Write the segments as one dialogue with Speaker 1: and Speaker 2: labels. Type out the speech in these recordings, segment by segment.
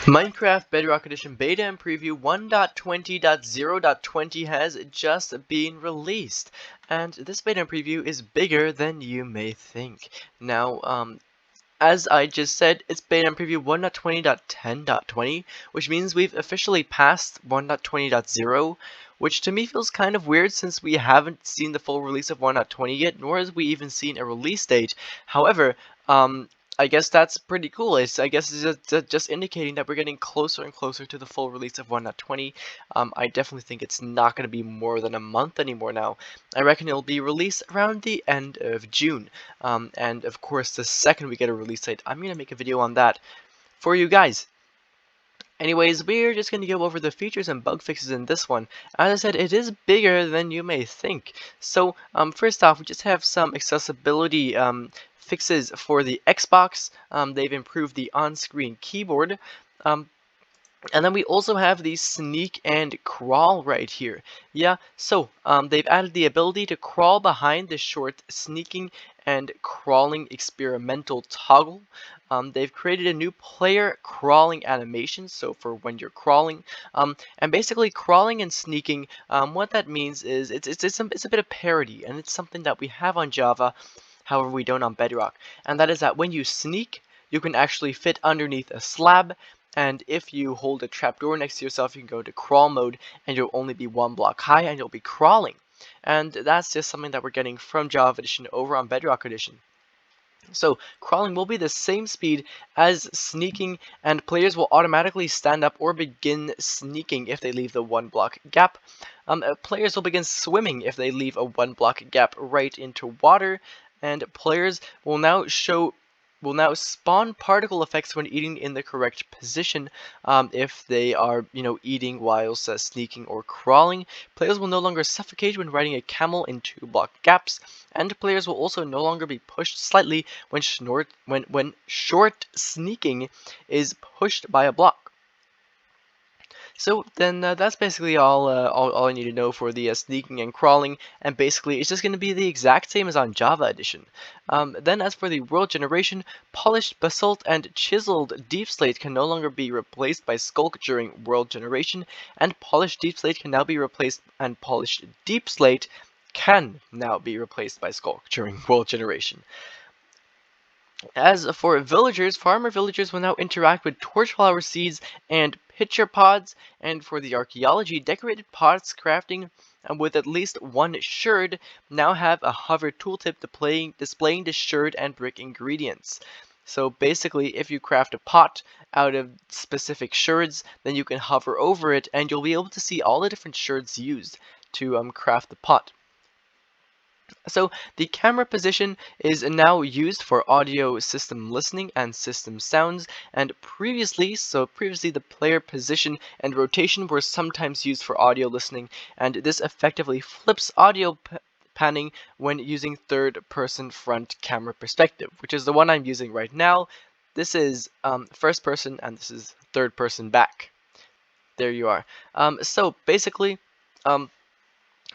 Speaker 1: Minecraft Bedrock Edition beta and preview 1.20.0.20 has just been released, and this beta and preview is bigger than you may think. Now, as I just said, it's beta and preview 1.20.10.20, which means we've officially passed 1.20.0, which to me feels kind of weird since we haven't seen the full release of 1.20 yet, nor has we even seen a release date. However, I guess that's pretty cool. I guess it's just indicating that we're getting closer and closer to the full release of 1.20. I definitely think it's not going to be more than a month anymore now. I reckon it'll be released around the end of June. And of course, the second we get a release date, I'm going to make a video on that for you guys. Anyways, we're just going to go over the features and bug fixes in this one. As I said, it is bigger than you may think. So, first off, we just have some accessibility fixes for the Xbox. They've improved the on-screen keyboard. And then we also have the sneak and crawl right here. Yeah, so they've added the ability to crawl behind the short sneaking and crawling experimental toggle. They've created a new player crawling animation, so for when you're crawling. And basically crawling and sneaking, what that means is it's a bit of parity, and it's something that we have on Java, however we don't on Bedrock. And that is that when you sneak, you can actually fit underneath a slab. And if you hold a trapdoor next to yourself, you can go to crawl mode, and you'll only be one block high, and you'll be crawling. And that's just something that we're getting from Java Edition over on Bedrock Edition. So crawling will be the same speed as sneaking, and players will automatically stand up or begin sneaking if they leave the 1 block gap. Players will begin swimming if they leave a 1 block gap right into water, and players will now spawn particle effects when eating in the correct position. If they are, eating whilst sneaking or crawling. Players will no longer suffocate when riding a camel in 2 block gaps, and players will also no longer be pushed slightly when short sneaking is pushed by a block. So then that's basically all I need to know for the sneaking and crawling, and basically it's just going to be the exact same as on Java Edition. Then as for the world generation, polished basalt and chiseled deep slate can no longer be replaced by sculk during world generation, and polished deep slate can now be replaced, and polished deep slate can now be replaced by sculk during world generation. As for villagers, farmer villagers will now interact with torchflower seeds and pitcher pods, and for the archaeology, decorated pots crafting with at least 1 sherd now have a hover tooltip displaying the sherd and brick ingredients. So basically, if you craft a pot out of specific sherds, then you can hover over it, and you'll be able to see all the different sherds used to craft the pot. So the camera position is now used for audio system listening and system sounds, and previously the player position and rotation were sometimes used for audio listening, and this effectively flips audio panning when using third-person front camera perspective, which is the one I'm using right now. This is first person, and this is third person back. There you are. So basically,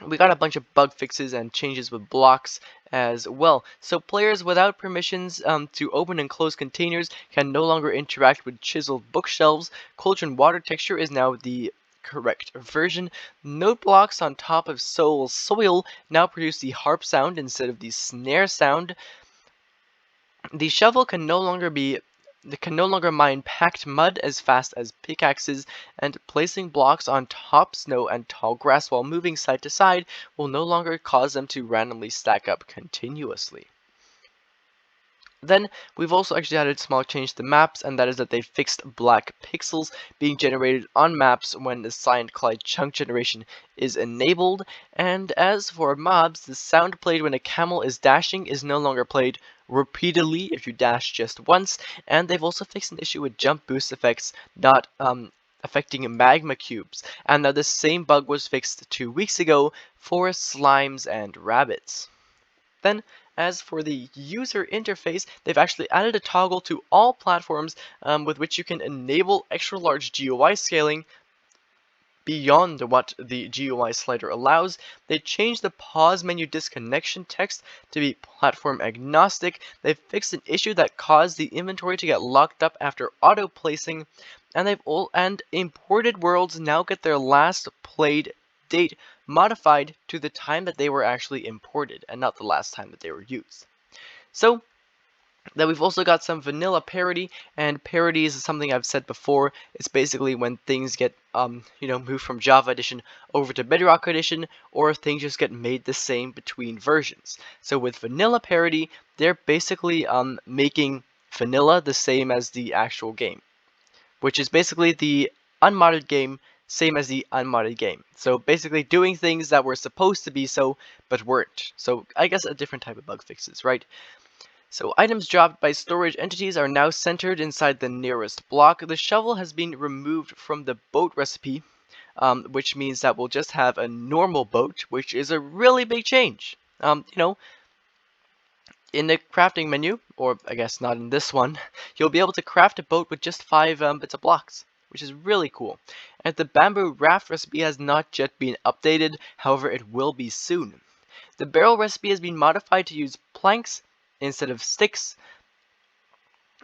Speaker 1: we got a bunch of bug fixes and changes with blocks as well. So players without permissions to open and close containers can no longer interact with chiseled bookshelves. Cauldron water texture is now the correct version. Note blocks on top of soil now produce the harp sound instead of the snare sound. The shovel can no longer mine packed mud as fast as pickaxes, and placing blocks on top snow and tall grass while moving side to side will no longer cause them to randomly stack up continuously. Then we've also actually added a small change to maps, and that is that they fixed black pixels being generated on maps when the Cyan Clyde chunk generation is enabled. And as for mobs, the sound played when a camel is dashing is no longer played repeatedly if you dash just once, and they've also fixed an issue with jump boost effects not affecting magma cubes, and now the same bug was fixed 2 weeks ago for slimes and rabbits. Then, as for the user interface, they've actually added a toggle to all platforms with which you can enable extra large GUI scaling beyond what the GUI slider allows. They changed the pause menu disconnection text to be platform agnostic. They fixed an issue that caused the inventory to get locked up after auto placing, and imported worlds now get their last played date modified to the time that they were actually imported and not the last time that they were used. So then we've also got some vanilla parity, and parity is something I've said before. It's basically when things get moved from Java Edition over to Bedrock Edition, or things just get made the same between versions. So with vanilla parity, they're basically making vanilla the same as the actual game, which is basically the unmodded game same as the unmodded game. So basically doing things that were supposed to be so but weren't. So I guess a different type of bug fixes, right? So items dropped by storage entities are now centered inside the nearest block. The shovel has been removed from the boat recipe, which means that we'll just have a normal boat, which is a really big change. In the crafting menu, or I guess not in this one, you'll be able to craft a boat with just 5 bits of blocks, which is really cool. And the bamboo raft recipe has not yet been updated, however it will be soon. The barrel recipe has been modified to use planks instead of sticks,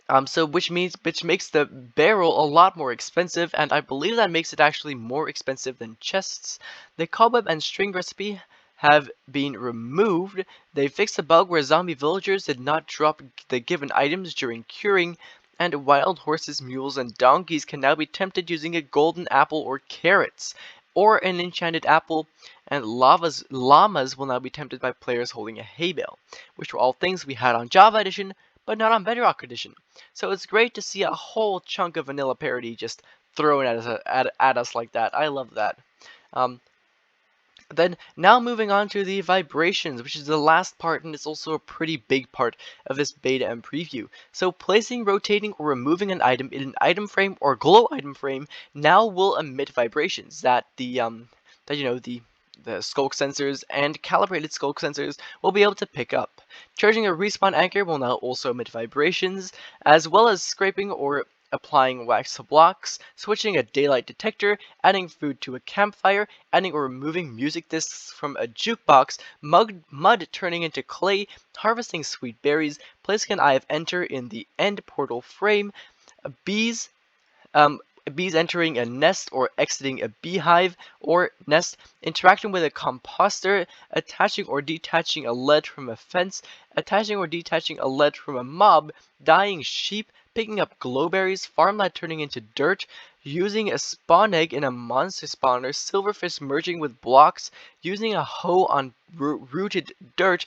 Speaker 1: which makes the barrel a lot more expensive, and I believe that makes it actually more expensive than chests. The cobweb and string recipe have been removed. They fixed a bug where zombie villagers did not drop the given items during curing, and wild horses, mules, and donkeys can now be tempted using a golden apple or carrots, or an enchanted apple, and llamas will now be tempted by players holding a hay bale, which were all things we had on Java Edition, but not on Bedrock Edition. So it's great to see a whole chunk of vanilla parity just thrown at us like that. I love that. Then now moving on to the vibrations, which is the last part, and it's also a pretty big part of this beta and preview. So placing, rotating, or removing an item in an item frame or glow item frame now will emit vibrations that the skulk sensors and calibrated skulk sensors will be able to pick up. Charging a respawn anchor will now also emit vibrations, as well as scraping or applying wax to blocks, switching a daylight detector, adding food to a campfire, adding or removing music discs from a jukebox, mud turning into clay, harvesting sweet berries, placing an eye of enter in the end portal frame, bees entering a nest or exiting a beehive or nest, interacting with a composter, attaching or detaching a ledge from a fence, attaching or detaching a ledge from a mob, dying sheep, picking up glowberries, farmland turning into dirt, using a spawn egg in a monster spawner, silverfish merging with blocks, using a hoe on rooted dirt,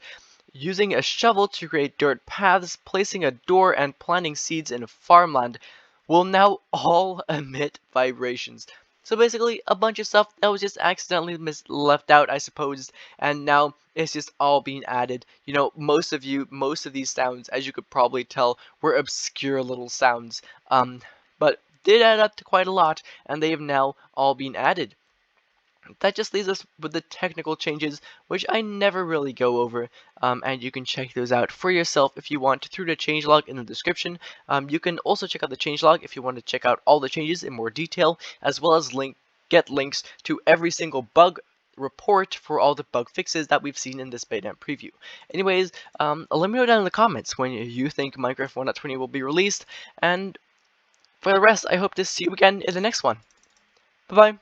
Speaker 1: using a shovel to create dirt paths, placing a door, and planting seeds in farmland will now all emit vibrations. So basically, a bunch of stuff that was just accidentally left out, I suppose, and now it's just all being added. Most of these sounds, as you could probably tell, were obscure little sounds, but did add up to quite a lot, and they have now all been added. That just leaves us with the technical changes, which I never really go over, and you can check those out for yourself if you want through the changelog in the description. You can also check out the changelog if you want to check out all the changes in more detail, as well as get links to every single bug report for all the bug fixes that we've seen in this beta preview. Anyways, let me know down in the comments when you think Minecraft 1.20 will be released, and for the rest, I hope to see you again in the next one. Bye-bye.